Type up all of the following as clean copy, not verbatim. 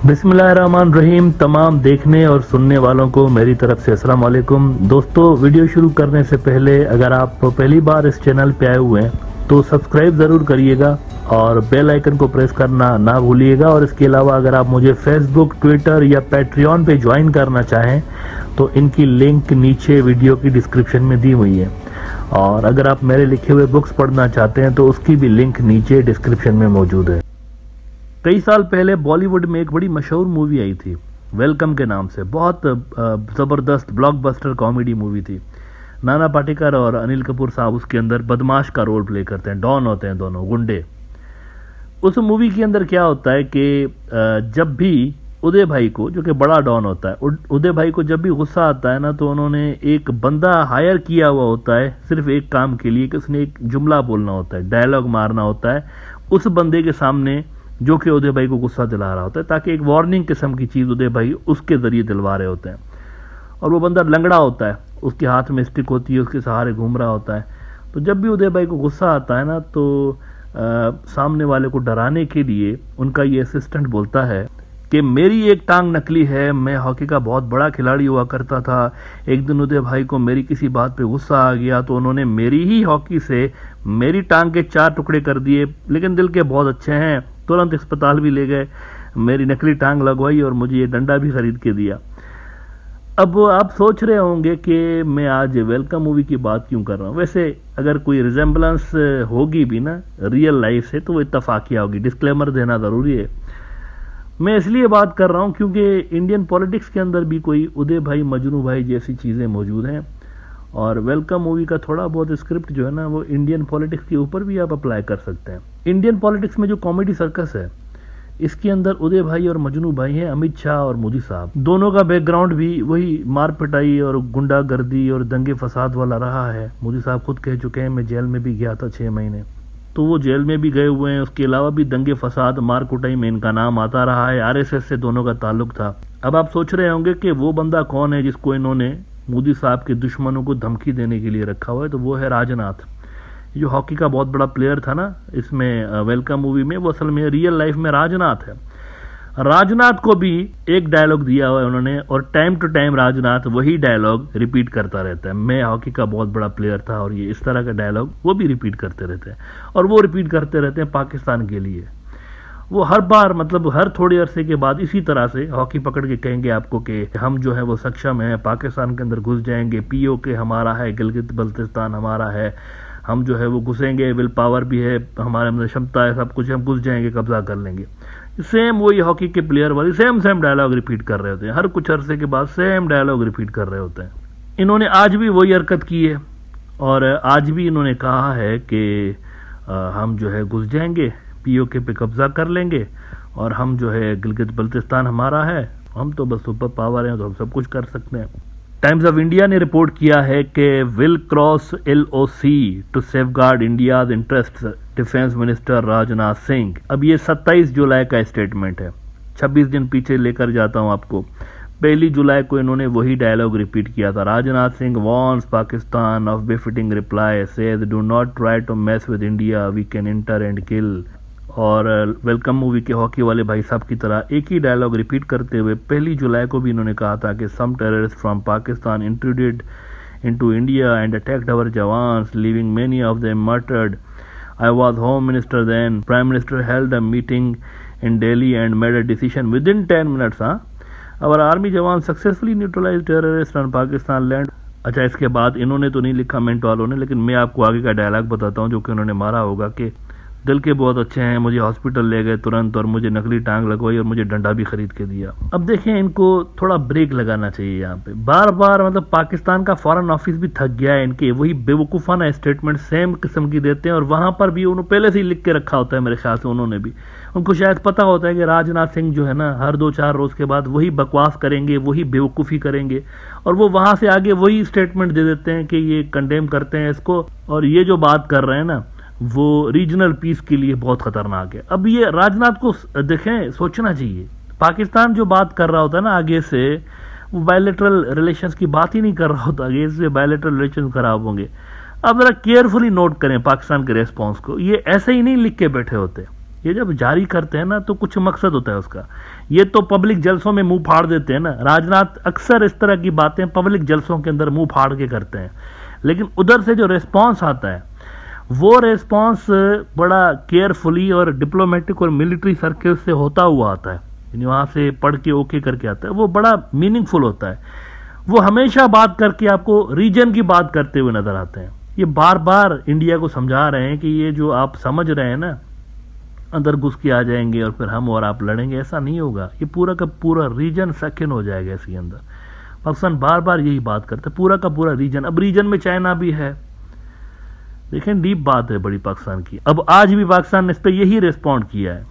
बिस्मिल्लाहिर्रहमानिर्रहीम। तमाम देखने और सुनने वालों को मेरी तरफ से अस्सलाम वालेकुम। दोस्तों, वीडियो शुरू करने से पहले अगर आप पहली बार इस चैनल पे आए हुए हैं तो सब्सक्राइब ज़रूर करिएगा और बेल आइकन को प्रेस करना ना भूलिएगा। और इसके अलावा अगर आप मुझे फेसबुक, ट्विटर या पैट्रियन पे ज्वाइन करना चाहें तो इनकी लिंक नीचे वीडियो की डिस्क्रिप्शन में दी हुई है। और अगर आप मेरे लिखे हुए बुक्स पढ़ना चाहते हैं तो उसकी भी लिंक नीचे डिस्क्रिप्शन में मौजूद है। कई साल पहले बॉलीवुड में एक बड़ी मशहूर मूवी आई थी वेलकम के नाम से। बहुत ज़बरदस्त ब्लॉकबस्टर कॉमेडी मूवी थी। नाना पाटेकर और अनिल कपूर साहब उसके अंदर बदमाश का रोल प्ले करते हैं, डॉन होते हैं दोनों, गुंडे। उस मूवी के अंदर क्या होता है कि जब भी उदय भाई को, जो कि बड़ा डॉन होता है, उदय भाई को जब भी गुस्सा आता है ना तो उन्होंने एक बंदा हायर किया हुआ होता है सिर्फ एक काम के लिए कि उसने एक जुमला बोलना होता है, डायलॉग मारना होता है उस बंदे के सामने जो कि उदय भाई को गुस्सा दिला रहा होता है, ताकि एक वार्निंग किस्म की चीज़ उदय भाई उसके ज़रिए दिलवा रहे होते हैं। और वो बंदा लंगड़ा होता है, उसके हाथ में स्टिक होती है, उसके सहारे घूम रहा होता है। तो जब भी उदय भाई को गुस्सा आता है ना तो सामने वाले को डराने के लिए उनका ये असिस्टेंट बोलता है कि मेरी एक टांग नकली है, मैं हॉकी का बहुत बड़ा खिलाड़ी हुआ करता था। एक दिन उदय भाई को मेरी किसी बात पे गुस्सा आ गया तो उन्होंने मेरी ही हॉकी से मेरी टांग के 4 टुकड़े कर दिए, लेकिन दिल के बहुत अच्छे हैं, तुरंत अस्पताल भी ले गए, मेरी नकली टांग लगवाई और मुझे ये डंडा भी खरीद के दिया। अब आप सोच रहे होंगे कि मैं आज वेलकम मूवी की बात क्यों कर रहा हूँ। वैसे अगर कोई रिजेम्बलेंस होगी भी ना रियल लाइफ से तो वो इत्तफाकिया होगी, डिस्क्लेमर देना ज़रूरी है। मैं इसलिए बात कर रहा हूँ क्योंकि इंडियन पॉलिटिक्स के अंदर भी कोई उदय भाई, मजनू भाई जैसी चीज़ें मौजूद हैं। और वेलकम मूवी का थोड़ा बहुत स्क्रिप्ट जो है ना वो इंडियन पॉलिटिक्स के ऊपर भी आप अप्लाई कर सकते हैं। इंडियन पॉलिटिक्स में जो कॉमेडी सर्कस है इसके अंदर उदय भाई और मजनू भाई हैं, अमित शाह और मोदी साहब। दोनों का बैकग्राउंड भी वही मार पिटाई और गुंडागर्दी और दंगे फसाद वाला रहा है। मोदी साहब खुद कह चुके हैं मैं जेल में भी गया था 6 महीने, तो वो जेल में भी गए हुए हैं। उसके अलावा भी दंगे फसाद, मार कुटाई में इनका नाम आता रहा है। आरएसएस से दोनों का ताल्लुक था। अब आप सोच रहे होंगे कि वो बंदा कौन है जिसको इन्होंने मोदी साहब के दुश्मनों को धमकी देने के लिए रखा हुआ है, तो वो है राजनाथ, जो हॉकी का बहुत बड़ा प्लेयर था ना इसमें वेलकम मूवी में। वो असल में रियल लाइफ में राजनाथ है। राजनाथ को भी एक डायलॉग दिया हुआ है उन्होंने और टाइम टू टाइम राजनाथ वही डायलॉग रिपीट करता रहता है, मैं हॉकी का बहुत बड़ा प्लेयर था, और ये इस तरह का डायलॉग वो भी रिपीट करते रहते हैं। और वो रिपीट करते रहते हैं पाकिस्तान के लिए। वो हर बार, मतलब हर थोड़े अरसे के बाद इसी तरह से हॉकी पकड़ के कहेंगे आपको कि हम जो है वो सक्षम है, पाकिस्तान के अंदर घुस जाएंगे, पीओके हमारा है, गिलगित बल्तिस्तान हमारा है, हम जो है वो घुसेंगे, विल पावर भी है हमारे अंदर, क्षमता है, सब कुछ, हम घुस जाएंगे, कब्जा कर लेंगे। सेम वही हॉकी के प्लेयर वाली सेम डायलॉग रिपीट कर रहे होते हैं। हर कुछ अरसे के बाद सेम डायलॉग रिपीट कर रहे होते हैं। इन्होंने आज भी वही हरकत की है और आज भी इन्होंने कहा है कि हम जो है घुस जाएंगे, पीओके पे कब्जा कर लेंगे, और हम जो है गिलगित बल्तिस्तान हमारा है, हम तो बस सुपर पावर हैं तो हम सब कुछ कर सकते हैं। टाइम्स ऑफ इंडिया ने रिपोर्ट किया है कि will cross LOC to safeguard India's interest, defence minister Rajnath Singh. अब ये 27 जुलाई का स्टेटमेंट है, 26 दिन पीछे लेकर जाता हूं आपको। 1 जुलाई को इन्होंने वही डायलॉग रिपीट किया था। Rajnath Singh warns Pakistan of befitting reply, says do not try to mess with India, we can enter and kill. और वेलकम मूवी के हॉकी वाले भाई साहब की तरह एक ही डायलॉग रिपीट करते हुए 1 जुलाई को भी इन्होंने कहा था कि some terrorist from Pakistan intruded into India and attacked our jawans, leaving many of them murdered. I was Home Minister then. Prime Minister held a meeting in Delhi and made a decision within 10 minutes. Our army jawans successfully neutralized terrorists on Pakistan land. अच्छा, इसके बाद इन्होंने तो नहीं लिखा mint वालों ने, लेकिन मैं आपको आगे का डायलॉग बताता हूँ जो कि उन्होंने मारा होगा कि दिल के बहुत अच्छे हैं, मुझे हॉस्पिटल ले गए तुरंत और मुझे नकली टांग लगवाई और मुझे डंडा भी खरीद के दिया। अब देखें, इनको थोड़ा ब्रेक लगाना चाहिए यहाँ पे। बार बार मतलब पाकिस्तान का फॉरेन ऑफिस भी थक गया है, इनके वही बेवकूफ़ाना स्टेटमेंट सेम किस्म की देते हैं। और वहां पर भी उन्होंने पहले से ही लिख के रखा होता है मेरे ख्याल से, उन्होंने भी, उनको शायद पता होता है कि राजनाथ सिंह जो है ना हर 2-4 रोज के बाद वही बकवास करेंगे, वही बेवकूफ़ी करेंगे, और वो वहां से आगे वही स्टेटमेंट दे देते हैं कि ये कंडेम करते हैं इसको, और ये जो बात कर रहे हैं ना वो रीजनल पीस के लिए बहुत खतरनाक है। अब ये राजनाथ को देखें, सोचना चाहिए। पाकिस्तान जो बात कर रहा होता है ना आगे से, वो बायलैटरल रिलेशंस की बात ही नहीं कर रहा होता, आगे से बायलैटरल रिलेशंस खराब होंगे। अब जरा केयरफुली नोट करें पाकिस्तान के रेस्पॉन्स को, ये ऐसे ही नहीं लिख के बैठे होते। ये जब जारी करते हैं ना तो कुछ मकसद होता है उसका। ये तो पब्लिक जलसों में मुंह फाड़ देते हैं ना, राजनाथ अक्सर इस तरह की बातें पब्लिक जलसों के अंदर मुंह फाड़ के करते हैं, लेकिन उधर से जो रिस्पांस आता है वो रिस्पांस बड़ा केयरफुली और डिप्लोमेटिक और मिलिट्री सर्कल से होता हुआ आता है, यानी वहां से पढ़ के ओके करके आता है, वो बड़ा मीनिंगफुल होता है। वो हमेशा बात करके आपको रीजन की बात करते हुए नजर आते हैं। ये बार बार इंडिया को समझा रहे हैं कि ये जो आप समझ रहे हैं ना अंदर घुस के आ जाएंगे और फिर हम और आप लड़ेंगे, ऐसा नहीं होगा। ये पूरा का पूरा रीजन सेकंड हो जाएगा इसके अंदर। पाकिस्तान बार बार यही बात करता है, पूरा का पूरा रीजन। अब रीजन में चाइना भी है, देखें डीप बात है बड़ी पाकिस्तान की। अब आज भी पाकिस्तान ने इस पर यही रिस्पॉन्ड किया है।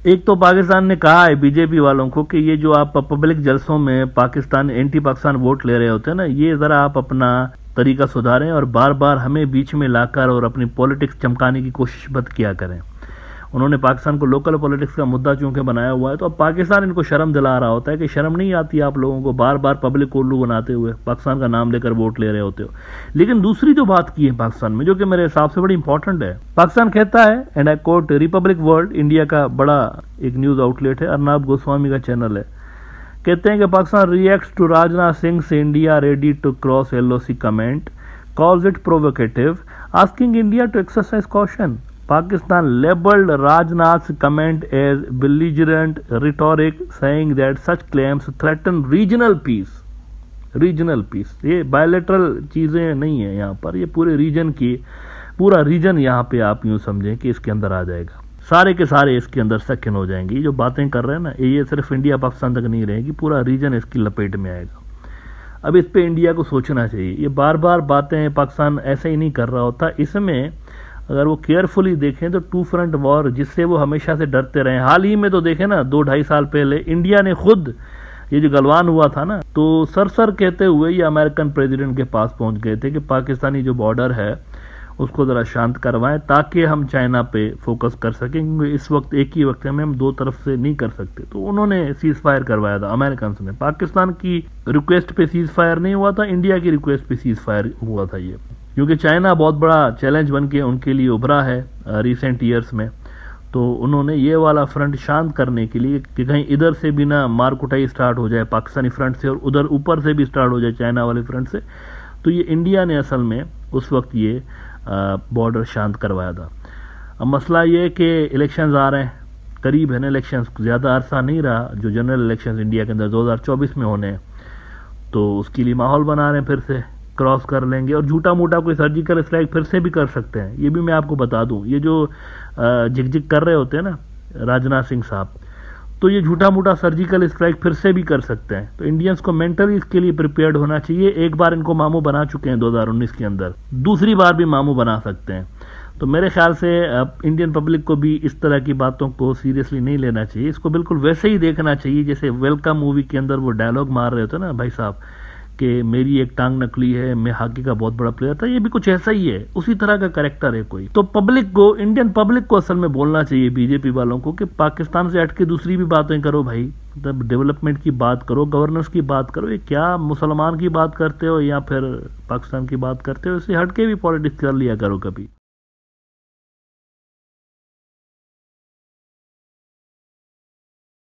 एक तो पाकिस्तान ने कहा है बीजेपी वालों को कि ये जो आप पब्लिक जलसों में पाकिस्तान एंटी पाकिस्तान वोट ले रहे होते हैं ना, ये जरा आप अपना तरीका सुधारें और बार बार हमें बीच में लाकर और अपनी पॉलिटिक्स चमकाने की कोशिश मत किया करें। उन्होंने पाकिस्तान को लोकल पॉलिटिक्स का मुद्दा चूंकि बनाया हुआ है, तो अब पाकिस्तान इनको शर्म दिला रहा होता है कि शर्म नहीं आती आप लोगों को बार बार पब्लिक को उल्लू बनाते हुए पाकिस्तान का नाम लेकर वोट ले रहे होते हो। लेकिन दूसरी जो बात की है पाकिस्तान में, जो कि मेरे हिसाब से बड़ी इंपॉर्टेंट है, पाकिस्तान कहता है, and I quote, Republic world India का बड़ा एक न्यूज आउटलेट है, अर्नाब गोस्वामी का चैनल है, कहते हैं कि पाकिस्तान रिएक्ट्स टू राजनाथ सिंह से India ready to cross LOC comment, calls it provocative, asking India to exercise caution. Pakistan labeled Rajnath's comment as belligerent rhetoric, saying that such claims threaten regional peace. Regional piece, ये bilateral चीजें नहीं है यहाँ पर, ये पूरे reason की, पूरा रीजन यहाँ पे आप यूं समझें कि इसके अंदर आ जाएगा, सारे के सारे इसके अंदर सेकंड हो जाएंगे। ये जो बातें कर रहे हैं ना, ये सिर्फ इंडिया पाकिस्तान तक नहीं रहेगी, पूरा रीजन इसकी लपेट में आएगा। अब इस पे इंडिया को सोचना चाहिए। ये बार बार बातें पाकिस्तान ऐसे ही नहीं कर रहा होता, इसमें अगर वो केयरफुली देखें तो टू फ्रंट वॉर जिससे वो हमेशा से डरते रहे, हाल ही में तो देखें ना 2-2.5 साल पहले इंडिया ने खुद ये जो गलवान हुआ था ना, तो सर कहते हुए ये अमेरिकन प्रेसिडेंट के पास पहुंच गए थे कि पाकिस्तानी जो बॉर्डर है उसको जरा शांत करवाएं ताकि हम चाइना पे फोकस कर सकें, क्योंकि इस वक्त एक ही वक्त में हम दो तरफ से नहीं कर सकते। तो उन्होंने सीज फायर करवाया था अमेरिकन ने, पाकिस्तान की रिक्वेस्ट पे सीज फायर नहीं हुआ था, इंडिया की रिक्वेस्ट पे सीज फायर हुआ था ये, क्योंकि चाइना बहुत बड़ा चैलेंज बन के उनके लिए उभरा है रिसेंट ईयर्स में। तो उन्होंने ये वाला फ्रंट शांत करने के लिए कि कहीं इधर से भी ना मार कुटाई स्टार्ट हो जाए पाकिस्तानी फ्रंट से और उधर ऊपर से भी स्टार्ट हो जाए चाइना वाले फ्रंट से, तो ये इंडिया ने असल में उस वक्त ये बॉर्डर शांत करवाया था। अब मसला ये कि इलेक्शंस आ रहे हैं, करीब है ना इलेक्शंस, ज़्यादा अरसा नहीं रहा जो जनरल इलेक्शंस इंडिया के अंदर 2024 में होने हैं, तो उसके लिए माहौल बना रहे हैं, फिर से क्रॉस कर लेंगे और झूठा मूठा कोई सर्जिकल स्ट्राइक फिर से भी कर सकते हैं। ये भी मैं आपको बता दूं, ये जो झिकझिक कर रहे होते हैं ना राजनाथ सिंह साहब, तो ये झूठा मूठा सर्जिकल स्ट्राइक फिर से भी कर सकते हैं। तो इंडियंस को मेंटली इसके लिए प्रिपेयर्ड होना चाहिए। एक बार इनको मामू बना चुके हैं 2019 के अंदर, दूसरी बार भी मामू बना सकते हैं। तो मेरे ख्याल से इंडियन पब्लिक को भी इस तरह की बातों को सीरियसली नहीं लेना चाहिए, इसको बिल्कुल वैसे ही देखना चाहिए जैसे वेलकम मूवी के अंदर वो डायलॉग मार रहे होते ना भाई साहब कि मेरी एक टांग नकली है, मैं हॉकी का बहुत बड़ा प्लेयर था, ये भी कुछ ऐसा ही है, उसी तरह का कैरेक्टर है कोई। तो पब्लिक को, इंडियन पब्लिक को असल में बोलना चाहिए बीजेपी वालों को कि पाकिस्तान से हट के दूसरी भी बातें करो भाई, मतलब डेवलपमेंट की बात करो, गवर्नेंस की बात करो। ये क्या मुसलमान की बात करते हो या फिर पाकिस्तान की बात करते हो, इससे हट के भी पॉलिटिक्स कर लिया करो कभी।